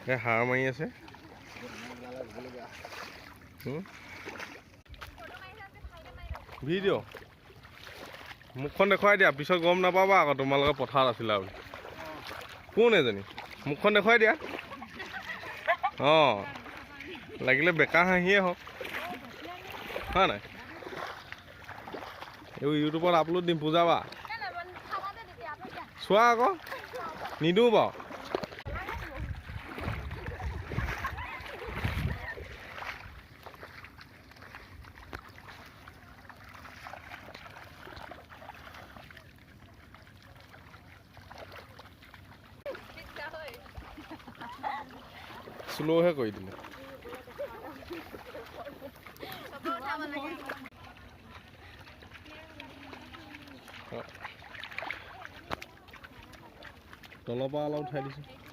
হাড় মাৰি আছে ভিডিঅ' মুখখন দেখুৱাই দিয়া পিছত গম নাপাবা আকৌ তোমালোকে পথাৰত আছিলা বুলি কোন এজনী মুখখন দেখুৱাই দিয়া অঁ লাগিলে বেকা হাঁহিয়ে হওক হয় নাই এইবোৰ ইউটিউবত আপলোড দিম বুজাবা চোৱা আকৌ নিদিওঁ বাৰু স্ল'হে কৰি দিলে তলৰ পৰা অলপ উঠাই দিছোঁ